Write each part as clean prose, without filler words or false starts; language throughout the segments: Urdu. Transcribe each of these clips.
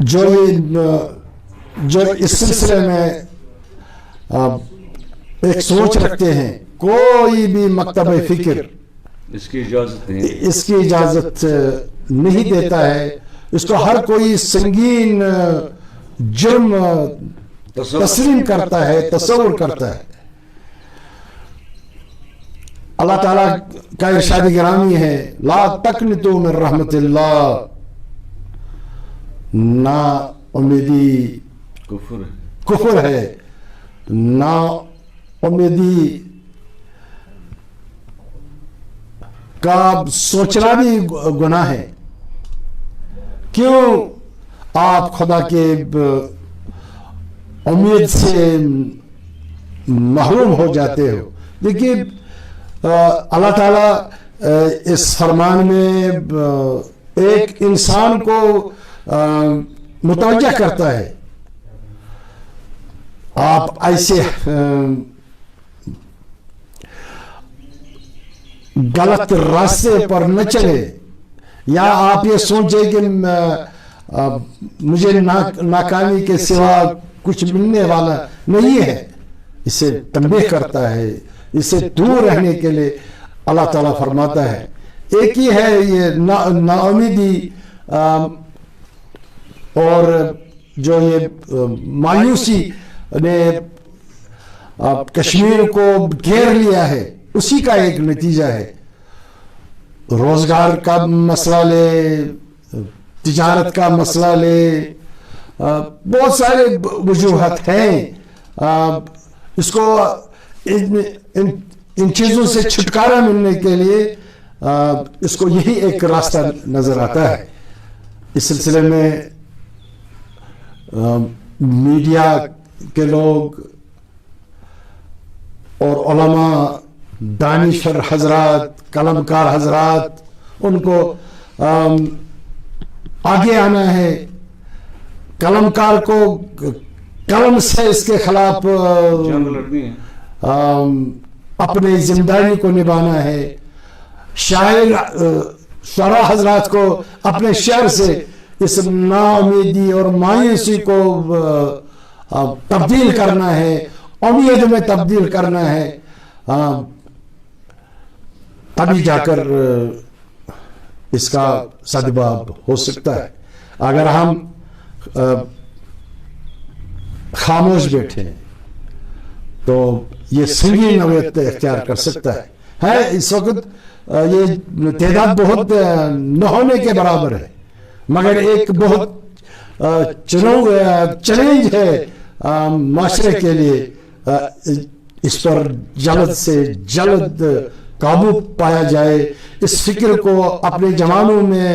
جو اس سلسلے میں ایک سوچ رکھتے ہیں، کوئی بھی مکتب فکر اس کی اجازت نہیں، اس کی اجازت نہیں دیتا ہے. اس کو ہر کوئی سنگین جرم تسلیم کرتا ہے، تصور کرتا ہے. اللہ تعالیٰ کا ارشاد گرامی ہے، لا تقنطوا من رحمت اللہ، نا امیدی کفر ہے، نا امیدی کا سوچنا بھی گناہ ہے. کیوں آپ خدا کے امید سے محروم ہو جاتے ہو؟ دیکھیے اللہ تعالیٰ اس فرمان میں ایک انسان کو متوجہ کرتا ہے، آپ ایسے غلط راستے پر نہ چلے، یا آپ یہ سوچیں کہ مجھے ناکامی کے سوا کچھ ملنے والا نہیں ہے. اسے تنبیہ کرتا ہے، اسے دور رہنے کے لیے اللہ تعالیٰ فرماتا ہے. ایک ہی ہے یہ نا امیدی اور جو یہ مایوسی نے کشمیر کو گھیر لیا ہے، اسی کا ایک نتیجہ ہے. روزگار کا مسئلہ لے، تجارت کا مسئلہ لے، بہت سارے وجوہات ہیں. اس کو ان چیزوں سے چھٹکارا ملنے کے لیے اس کو یہی ایک راستہ نظر آتا ہے. اس سلسلے میں میڈیا کے لوگ اور علماء، دانشور حضرات، قلمکار حضرات، ان کو آگے آنا ہے. قلمکار کو قلم سے اس کے خلاف اپنی ذمہ داری کو نبھانا ہے. شعراء حضرات کو اپنے شعر سے اس نا امیدی اور مایوسی کو تبدیل کرنا ہے، امید میں تبدیل کرنا ہے. تبھی جا کر اس کا سدباب ہو سکتا ہے. اگر ہم خاموش بیٹھے ہیں تو یہ سنگین نوعیت اختیار کر سکتا ہے. اس وقت یہ تعداد بہت نہ ہونے کے برابر ہے، مگر ایک بہت چیلنج ہے معاشرے کے لیے. اس پر جلد سے جلد قابو پایا جائے. اس فکر کو اپنے جوانوں میں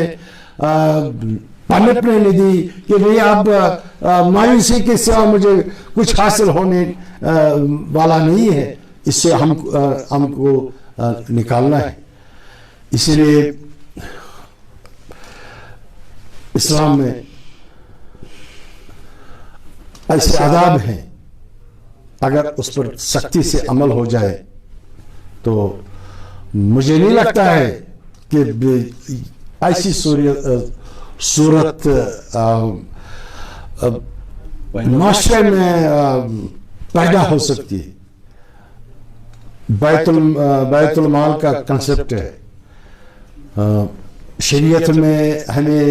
پنپنے نہیں دی کہ نہیں اب مایوسی کے سوا مجھے کچھ حاصل ہونے والا نہیں ہے. اس سے ہم کو نکالنا ہے. اسی لیے اسلام میں ایسے آداب ہیں، اگر اس پر سختی سے عمل ہو جائے تو مجھے نہیں لگتا ہے کہ ایسی صورت معاشرے میں پیدا ہو سکتی ہے. بیت المال کا کنسپٹ ہے. شریعت میں ہمیں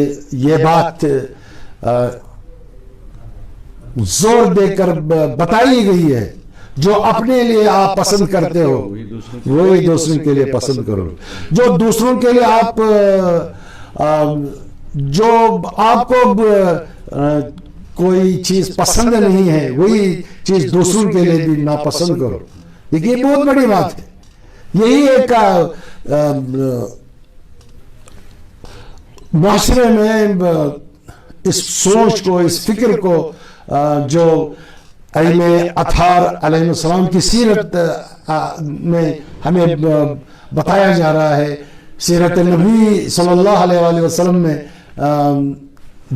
یہ بات زور دے کر بتائی گئی ہے، جو اپنے لیے آپ پسند کرتے ہو وہی دوسروں کے لیے پسند کرو. جو دوسروں کے لیے جو آپ کو کوئی چیز پسند نہیں ہے وہی چیز دوسروں کے لیے بھی ناپسند کرو. دیکھیے یہ بہت بڑی بات ہے. یہی ایک معاشرے میں اس سوچ کو، اس فکر کو جو ائمہ اطہار علیہ السلام کی سیرت میں ہمیں بتایا جا رہا ہے، سیرت نبی صلی اللہ علیہ وآلہ وسلم میں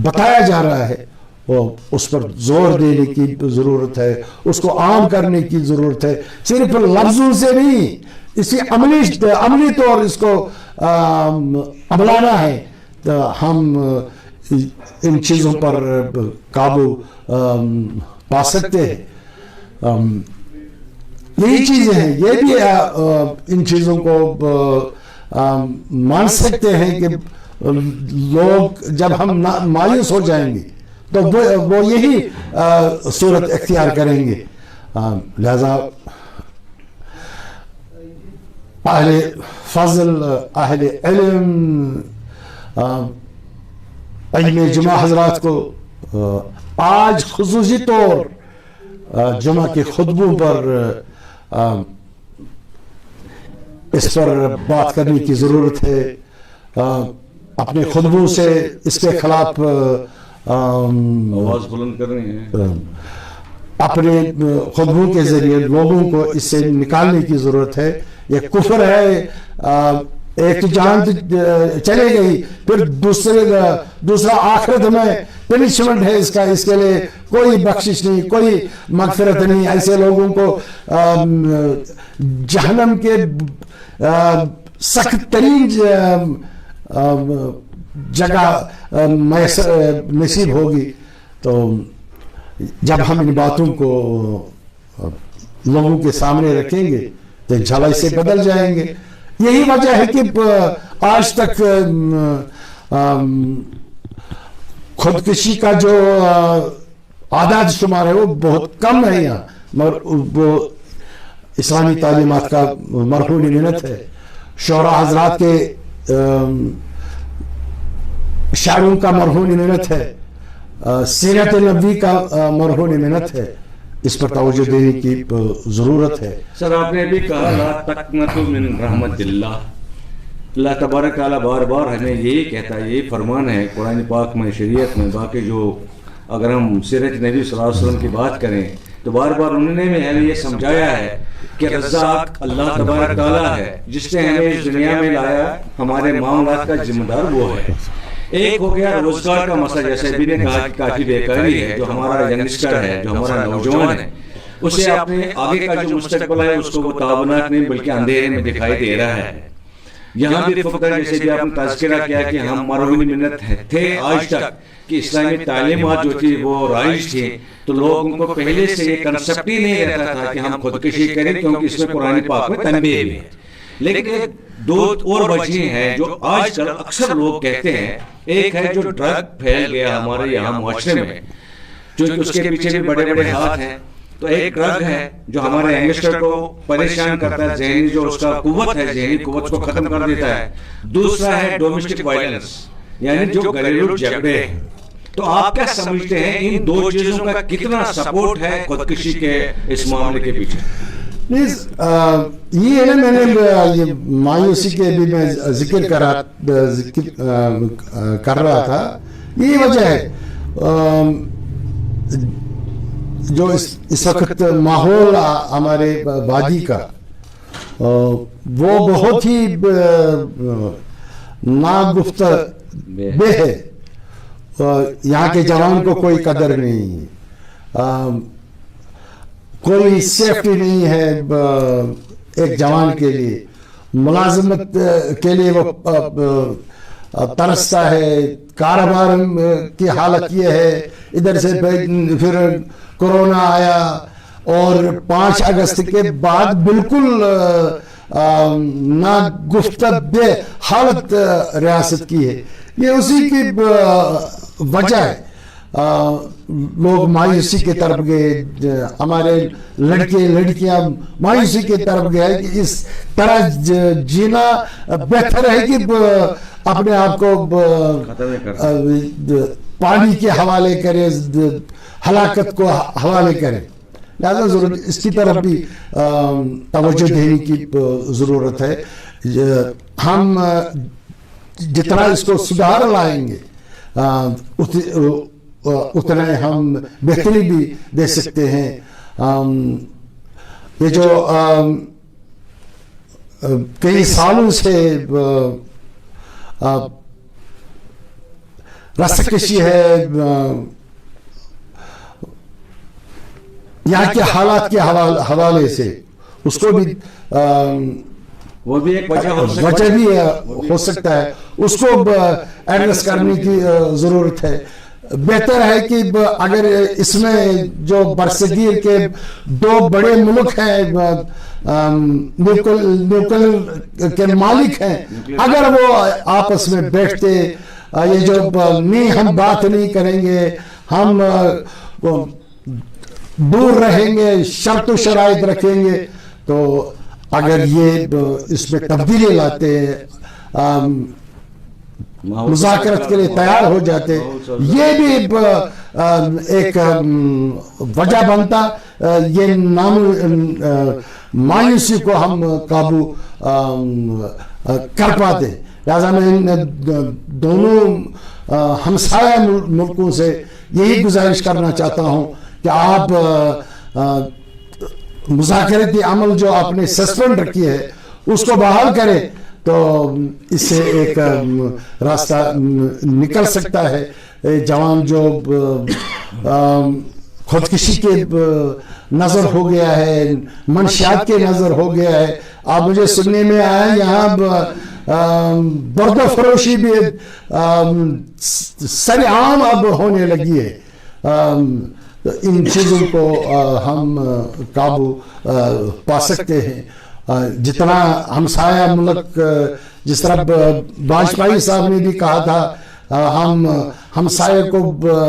بتایا جا رہا ہے، وہ اس پر زور دینے کی ضرورت ہے، اس کو عام کرنے کی ضرورت ہے. صرف لفظوں سے نہیں، اسی عملی طور اس کو عملانا ہے. تو ہم ان چیزوں پر قابو پا سکتے ہیں. یہی چیزیں ہیں, یہ بھی ان چیزوں کو مان سکتے ہیں کہ لوگ جب ہم مایوس ہو جائیں گے تو وہ یہی صورت اختیار کریں گے. لہذا اہل فضل, اہل علم, علم جمعہ حضرات کو آج خصوصی طور جمعہ کے خطبوں پر اس پر بات کرنے کی ضرورت ہے. اپنے خطبوں سے اس کے خلاف آواز بلند کرنی ہے, اپنے خطبوں کے ذریعے لوگوں کو اس سے نکالنے کی ضرورت ہے. یہ کفر ہے, ایک تو جان چلے گئی, پھر دوسرا آخرت میں پنشمنٹ ہے اس کا, اس کے لیے کوئی بخشش نہیں, کوئی مغفرت نہیں. ایسے لوگوں کو جہنم کے سخت ترین جگہ نصیب ہوگی. تو جب ہم ان باتوں کو لوگوں کے سامنے رکھیں گے تو انشاءاللہ اس سے بدل جائیں گے. یہی وجہ ہے کہ آج تک خودکشی کا جو اعداد شمار ہے وہ بہت کم ہے یہاں, مگر وہ اسلامی تعلیمات کا مرہون منت ہے. شعراء حضرات کے شاعروں کا مرہون منت ہے, سیرت نبوی کا مرہون منت ہے. اس پر توجہ دینے کی ضرورت ہے. سر آپ نے بھی کہا لا تقنطوا من رحمت اللہ. اللہ تبارک تعالیٰ بار بار ہمیں یہی کہتا ہے, یہ فرمان ہے قرآن پاک میں, شریعت میں. باقی جو اگر ہم سیرت نبی صلی اللہ علیہ وسلم کی بات کریں تو بار بار انہوں نے ہمیں یہ سمجھایا ہے کہ رزاق اللہ تبارک تعالیٰ ہے, جس نے ہمیں اس دنیا میں لایا. ہمارے معاملات کا ذمہ دار وہ ہے. ایک ہو گیا روزگار کا مسئلہ, جیسے بھی نے کہا کہ کافی بیکاری ہے. جو ہمارا ینگسٹر ہے, جو ہمارا نوجوان ہے, اسے اپنے آگے کا جو مستقبل ہے اس کو وہ تابناک نہیں بلکہ اندھیرے میں دکھائی دے رہا ہے. یہاں بھی فقر, جیسے بھی آپ نے تذکرہ کیا کہ ہم مرہون منت تھے آج تک کہ اسلامی تعلیمات جو تھی وہ رائج تھی, تو لوگوں کو پہلے سے یہ کنسپٹ ہی نہیں رہتا تھا کہ ہم خودکشی کریں, کیونکہ اس میں قرآن پاک میں تنبیہ بھی ہے. لیکن دو اور وجہیں ہیں جو آج کل اکثر لوگ کہتے ہیں. ایک ہے جو ڈرگ پھیل گیا ہمارے یہاں معاشرے میں, جو اس کے پیچھے بھی بڑے بڑے ہاتھ ہیں. تو ایک ڈرگ ہے جو ہمارے ینگسٹر کو پریشان کرتا ہے, ذہنی جو اس کا قوت ہے, ذہنی قوت کو ختم کر دیتا ہے. دوسرا ہے ڈومیسٹک وائلنس, یعنی جو گھریلو جھگڑے. تو آپ کیا سمجھتے ہیں ان دو چیزوں کا کتنا سپورٹ ہے خودکشی کے اس معاملے کے پیچھے؟ یہ ہے نا, میں نے مایوسی کے بھی میں ذکر کر رہا تھا. یہی وجہ ہے جو اس وقت ماحول ہمارے وادی کا وہ بہت ہی ناگفتہ بے ہے. یہاں کے جوان کو کوئی قدر نہیں, کوئی سیفٹی نہیں ہے ایک جوان کے لیے. ملازمت کے لیے وہ ترستا ہے. کاروبار کی حالت یہ ہے, ادھر سے پھر کورونا آیا اور 5 اگست کے بعد بالکل ناگفتہ بے حالت ریاست کی ہے. یہ اسی کی وجہ ہے. لوگ مایوسی کی طرف گئے, ہمارے لڑکے لڑکیاں مایوسی کی طرف گئے کہ اس طرح جینا بہتر ہے کہ اپنے آپ کو پانی کے حوالے کرے, ہلاکت کو حوالے کرے. لہذا ضرور اس کی طرف بھی توجہ دینے کی ضرورت ہے. ہم جتنا اس کو سدھار لائیں گے اتنا ہم بہتری بھی دے سکتے ہیں. یہ جو کئی سالوں سے رستکشی ہے, یہاں کے حالات کے حوالے سے اس کو بھی وہ بھی ایک وجہ وجہ بھی ہو سکتا ہے، اس کو ایڈریس کرنے کی ضرورت ہے. بہتر ہے کہ اگر اس میں جو برصغیر کے 2 بڑے ملک ہیں نیوکل کے مالک ہیں، اگر وہ آپس میں بیٹھتے، یہ جو نہیں ہم بات نہیں کریں گے، ہم دور رہیں گے، شرط و شرائط رکھیں گے، تو اگر یہ اس میں تبدیلی لاتے مذاکرت کے لیے تیار ہو جاتے، یہ بھی ایک وجہ بنتا، یہ مایوسی کو ہم قابو کر پاتے. لہذا میں ان دونوں ہمسایہ ملکوں سے یہی گزارش کرنا چاہتا ہوں کہ آپ مذاکرتی عمل جو آپ نے سسپینڈ رکھی ہے اس کو بحال کریں، تو اس سے ایک راستہ نکل سکتا ہے. جوان جو خودکشی کے نظر ہو گیا ہے، منشیات کے نظر ہو گیا ہے. آپ مجھے سننے میں آیا یہاں برد و فروشی بھی سر عام اب ہونے لگی ہے. ان چیزوں کو ہم قابو پا سکتے ہیں. جتنا ہمسایہ ملک، جس طرح واجپئی صاحب نے بھی کہا تھا، ہم ہمسائے کو،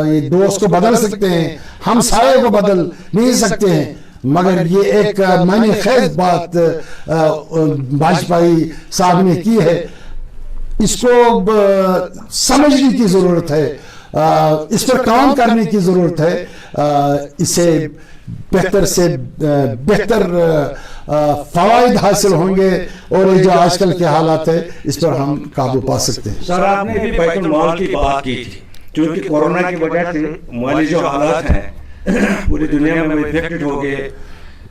یہ دوست کو بدل سکتے ہیں، ہمسائے کو بدل نہیں سکتے ہیں. مگر یہ ایک معنی خیز بات واجپئی صاحب نے کی ہے، اس کو سمجھنے کی ضرورت ہے، اس پر کام کرنے کی ضرورت ہے. اسے بہتر سے بہتر فوائد حاصل ہوں گے، اور یہ جو آج کل کے حالات ہے اس پر ہم قابو پا سکتے ہیں. سر آپ نے بھی بیت المال کی بات کی تھی، چونکہ کورونا کی وجہ سے مالی جو حالات ہیں پوری دنیا میں افیکٹڈ ہو گئے،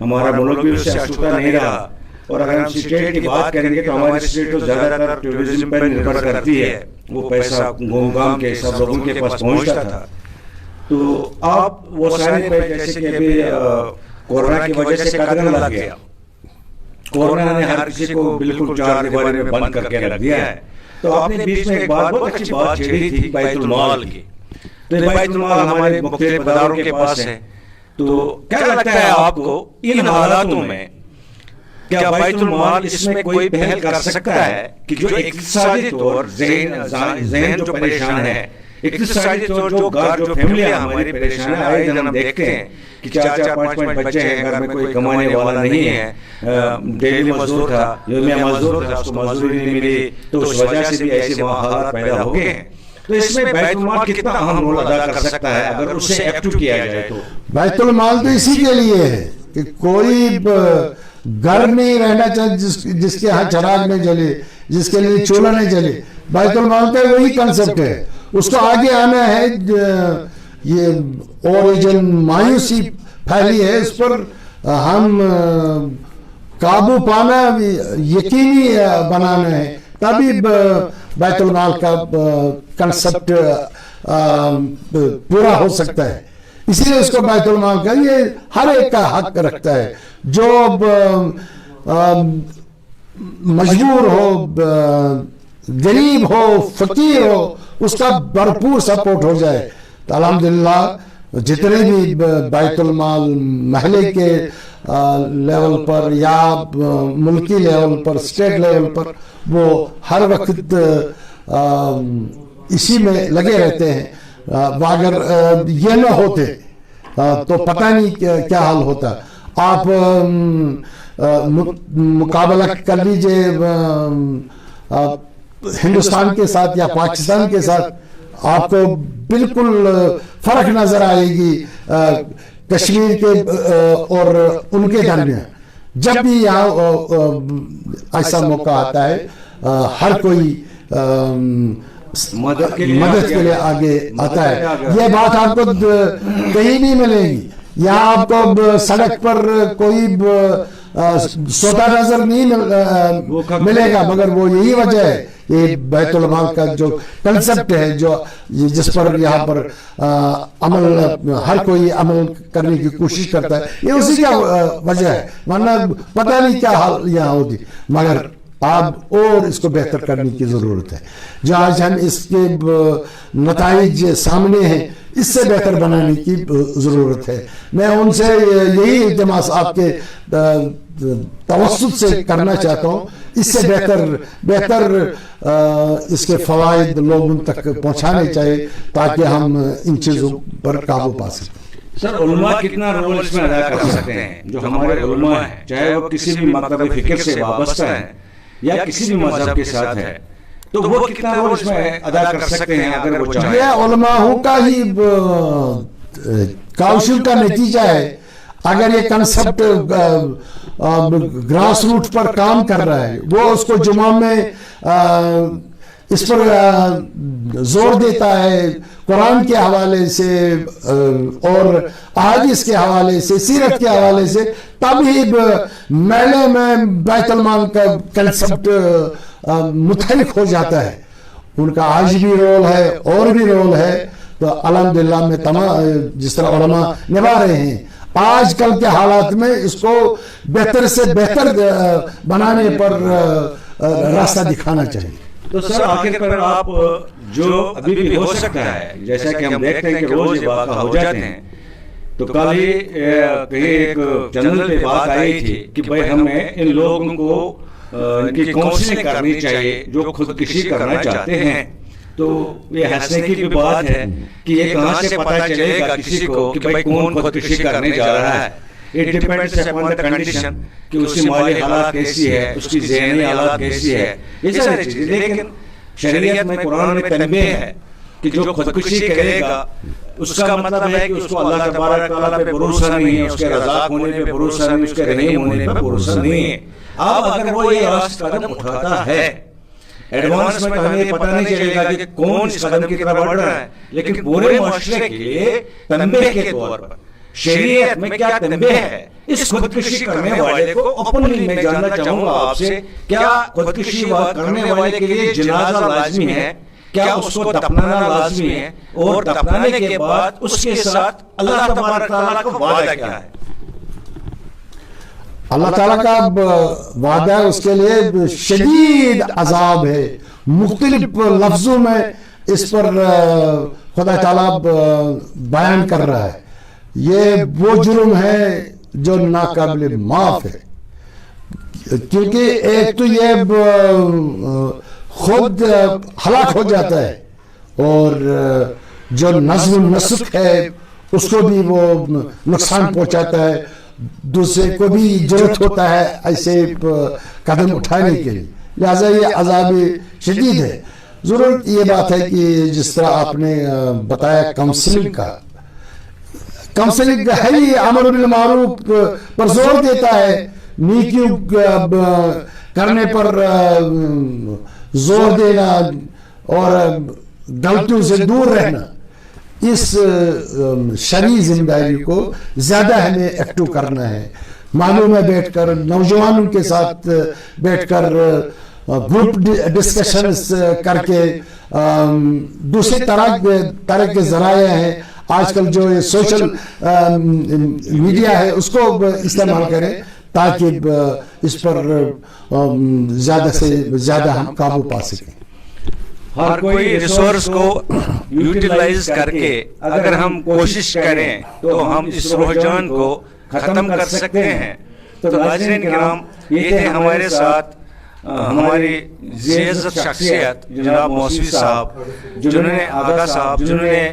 ہمارا ملک بھی اس سے آشفتہ نہیں رہا. اور اگر ہم اسٹیٹ کی بات کریں گے تو ہماری اسٹیٹ تو زیادہ تر ٹورزم پر نربھر کرتی ہے، وہ پیسہ گوم گام کے سب لوگوں کے پاس پہنچتا تھا. تو آپ وہ سارے پہ جیسے کہ ابھی کورونا کی وجہ سے قدغن لگ گیا، کورونا نے ہر کسی کو بالکل چار دیواری میں بند کر کے رکھ دیا ہے. تو آپ نے بیچ میں ایک بہت اچھی بات چھیڑی تھی بیت المال کی. تو بیت المال ہمارے مختلف اداروں کے پاس ہے، تو کیا لگتا ہے آپ کو ان حالاتوں میں کیا بیت المال اس میں کوئی پہل کر سکتا ہے کہ جو اقتصادی طور ذہن جو پریشان ہے، اقتصادی طور جو گھر جو فیملیاں ہماری پریشان ہے، آئے دن ہم دیکھتے ہیں کہ 4-5 بچے ہیں، گھر میں کوئی کمانے والا نہیں ہے، ڈیلی مزدور تھا، یومیہ مزدور تھا، اس کو مزدوری نہیں ملی، تو اس وجہ سے بھی ایسے حالات پیدا ہو گئے ہیں. تو اس میں بیت المال کتنا اہم رول ادا کر سکتا ہے اگر اس سے ایکٹیو کیا جائے؟ تو بیت المال تو اسی کے لیے ہے کہ کوئی گھر نہیں رہنا چاہے جس کے ہاں چراغ نہیں جلے، جس کے لیے چولہا نہیں جلے. بیت المال کا وہی کنسپٹ ہے، اس کو آگے آنا ہے. یہ اوریجن مایوسی پھیلی ہے، اس پر ہم قابو پانا، یقینی بنانا ہے، تبھی بیت المال کا کنسپٹ پورا ہو سکتا ہے. اسی لیے اس کو بیت المال کا یہ ہر ایک کا حق رکھتا ہے. جو مجبور ہو، غریب ہو، فقیر ہو، اس کا بھرپور سپورٹ ہو جائے. تو الحمدللہ جتنے بھی بیت المال محلے کے لیول پر یا ملکی لیول پر، اسٹیٹ لیول پر، وہ ہر وقت اسی میں لگے رہتے ہیں. اگر یہ نہ ہوتے تو پتہ نہیں کیا حال ہوتا. آپ مقابلہ کر لیجئے ہندوستان کے ساتھ یا پاکستان کے ساتھ، آپ کو بالکل فرق نظر آئے گی کشمیر کے اور ان کے درمیان. جب بھی یہاں ایسا موقع آتا ہے، ہر کوئی مدد کے لیے آگے آتا ہے. یہ بات آپ کو کہیں نہیں ملے گی. یہاں آپ کو سڑک پر کوئی سوتا نظر نہیں ملے گا، مگر وہ یہی وجہ ہے، یہ بیت المال کا جو کنسپٹ ہے، جس پر یہاں پر عمل ہر کوئی عمل کرنے کی کوشش کرتا ہے، یہ اسی کا وجہ ہے. ورنہ پتہ نہیں کیا حال یہاں ہوتی. مگر اب اور اس کو بہتر کرنے کی ضرورت ہے. جو آج ہم اس کے نتائج سامنے ہیں اس سے بہتر بنانے کی ضرورت ہے. میں ان سے یہی التماس آپ کے توسط سے کرنا چاہتا ہوں, اس سے بہتر اس کے فوائد لوگوں تک پہنچانے چاہیے تاکہ ہم ان چیزوں پر قابو پا سکیں. سر علماء کتنا رول اس میں ادا کر سکتے ہیں؟ جو ہمارے علماء ہیں چاہے وہ کسی بھی مکتب فکر سے وابستہ ہیں یا کسی بھی مذہب کے ساتھ ہے, تو وہ کتنا رول اس میں ادا کر سکتے ہیں اگر وہ چاہیں؟ یہ علماء کا ہی کاؤنسل کا نتیجہ ہے. اگر یہ کنسپٹ گراس روٹ پر کام کر رہا ہے, وہ اس کو جمعہ میں اس پر زور دیتا ہے قرآن کے حوالے سے اور احادیث کے حوالے سے, سیرت کے حوالے سے, تب ہی میلے میں بیت المال کا کنسپٹ متحرک ہو جاتا ہے. ان کا آج بھی رول ہے اور بھی رول ہے. تو الحمدللہ میں تمام جس طرح علماء نبھا رہے ہیں, آج کل کے حالات میں اس کو بہتر سے بہتر بنانے پر راستہ دکھانا چاہیے. تو سر آخر پر آپ جو ابھی بھی ہو سکتا ہے, جیسا کہ ہم دیکھتے ہیں کہ روز یہ واقع ہو جاتے ہیں, تو کل ہی کہیں ایک چینل پہ بات آئی تھی کہ بھائی ہمیں ان لوگوں کو ان کی کاؤنسلنگ کرنی چاہیے جو خودکشی کرنا چاہتے ہیں. تو یہ ہنسنے کی بھی بات ہے کہ یہ کہاں سے پتہ چلے گا کسی کو کہ بھائی کون خودکشی کرنے جا رہا ہے. It depends upon the condition کہ اس کی مالی حالات کیسی ہے, اس کی ذہنی حالات کیسی ہے, یہ ساری چیزیں. لیکن شریعت میں قرآن میں تنبیہ ہے کہ جو خودکشی کرے گا اس کا مطلب ہے کہ اس کو اللہ تبارک تعالیٰ پہ بھروسہ نہیں ہے, اس کے رزاق ہونے پہ بھروسہ نہیں, اس کے رحیم ہونے پہ بھروسہ نہیں ہے. اب اگر وہ یہ راست قدم اٹھاتا ہے ایڈوانس میں, تو ہمیں پتہ نہیں چلے گا کہ کون اس قدم کی طرف بڑھ رہا ہے, لیکن پورے معاشرے کے لیے تنبیہ کے طور پر شریعت میں کیا تنبیہ ہے اس خودکشی کرنے والے کو. اوپنلی میں جاننا چاہوں گا آپ سے, کیا خودکشی کرنے والے کے لیے جنازہ لازمی ہے, کیا اس کو دفنانا لازمی ہے, اور دفنانے کے بعد اس کے ساتھ اللہ تبارک تعالیٰ کا وعدہ کیا ہے؟ اللہ تعالیٰ کا وعدہ ہے, اس کے لیے شدید عذاب ہے. مختلف لفظوں میں اس پر خدا تعالیٰ بیان کر رہا ہے. یہ وہ جرم ہے جو ناقابل معاف ہے, کیونکہ ایک تو یہ خود ہلاک ہو جاتا ہے, اور جو نظم و نسق ہے اس کو بھی وہ نقصان پہنچاتا ہے. دوسرے کو بھی ضرورت ہوتا ہے ایسے قدم اٹھانے کے لیے. لہذا یہ عذاب شدید ہے. ضرورت یہ بات ہے کہ جس طرح آپ نے بتایا کاؤنسلنگ کا, کاؤنسلنگ ہے ہی امر بالمعروف پر زور دیتا ہے, نیکیوں کرنے پر زور دینا اور غلطیوں سے دور رہنا. اس شرعی ذمہ داری کو زیادہ ہمیں ایکٹو کرنا ہے. محلوں میں بیٹھ کر نوجوانوں کے ساتھ بیٹھ کر گروپ ڈسکشنز کر کے, دوسرے طرح کے ذرائع ہیں آج کل جو سوشل میڈیا ہے اس کو استعمال کریں تاکہ اس پر زیادہ سے زیادہ ہم قابو پا سکیں. ہر کوئی ریسورس کو یوٹیلائز کر کے اگر ہم کوشش کریں تو ہم اس رجحان کو ختم کر سکتے ہیں. تو ناظرین کرام, یہ تھے ہمارے ساتھ ہماری عزت شخصیت جناب موسوی صاحب, جنہوں نے آغا صاحب, جنہوں نے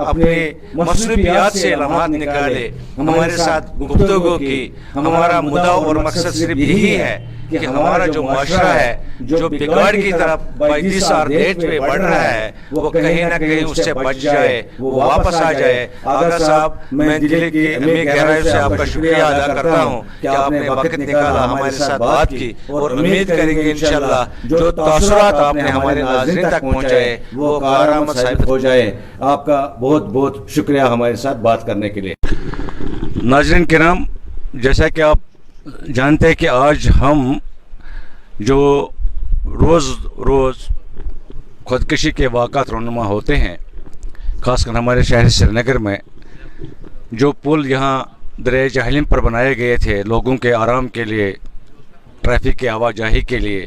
اپنے مصروفیات سے لمحات نکالے, ہمارے ساتھ گفتگو کی. ہمارا مدعا اور مقصد صرف یہی ہے کہ ہمارا جو معاشرہ ہے جو بگاڑ کی طرف بائی دس اور دیٹ پہ بڑھ رہا ہے وہ کہیں نہ کہیں اس سے بچ جائے, وہ واپس آ جائے. آغا صاحب, میں دل کی گہرائی سے آپ کا شکریہ ادا کرتا ہوں کہ آپ نے وقت نکالا, ہمارے ساتھ بات کی, اور امید کریں گے انشاءاللہ جو تاثرات آپ نے ہمارے ناظرین تک پہنچائے وہ کارآمد ثابت ہو جائے. آپ کا بہت بہت شکریہ ہمارے ساتھ بات کرنے کے لیے. ناظرین کرام, جیسا کہ آپ جانتے ہیں کہ آج ہم جو روز خودکشی کے واقعات رونما ہوتے ہیں, خاص کر ہمارے شہر سری نگر میں جو پل یہاں دریائے جہلم پر بنائے گئے تھے لوگوں کے آرام کے لیے, ٹریفک کی آواجاہی کے لیے,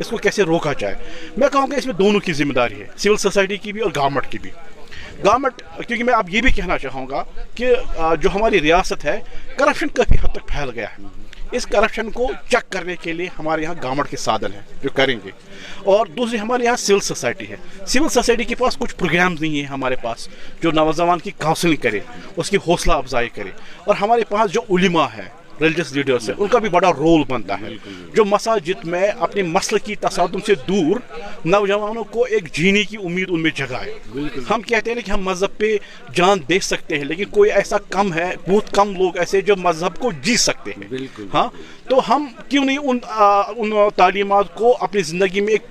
اس کو کیسے روکا جائے. میں کہوں گا اس میں دونوں کی ذمہ داری ہے, سول سوسائٹی کی بھی اور گورنمنٹ کی بھی. گورنمنٹ, کیونکہ میں اب یہ بھی کہنا چاہوں گا کہ جو ہماری ریاست ہے کرپشن کافی حد تک پھیل گیا ہے. اس کرپشن کو چیک کرنے کے لیے ہمارے یہاں گورنمنٹ کے سادھن ہیں جو کریں گے. اور دوسری ہمارے یہاں سول سوسائٹی ہے. سول سوسائٹی کے پاس کچھ پروگرامز نہیں ہیں ہمارے پاس جو نوجوان کی کاؤنسلنگ کرے, اس کی حوصلہ افزائی کرے. اور ہمارے پاس جو علماء ہے, ریلیجس لیڈرز ہیں, ان کا بھی بڑا رول بنتا ہے جو مساجد میں اپنے مسئلے کی تصادم سے دور نوجوانوں کو ایک جینے کی امید ان میں جگائے. ہم کہتے ہیں کہ ہم مذہب پہ جان دے سکتے ہیں, لیکن کوئی ایسا کم ہے, بہت کم لوگ ایسے جو مذہب کو جی سکتے ہیں. ہاں, تو ہم کیوں نہیں ان تعلیمات کو اپنی زندگی میں ایک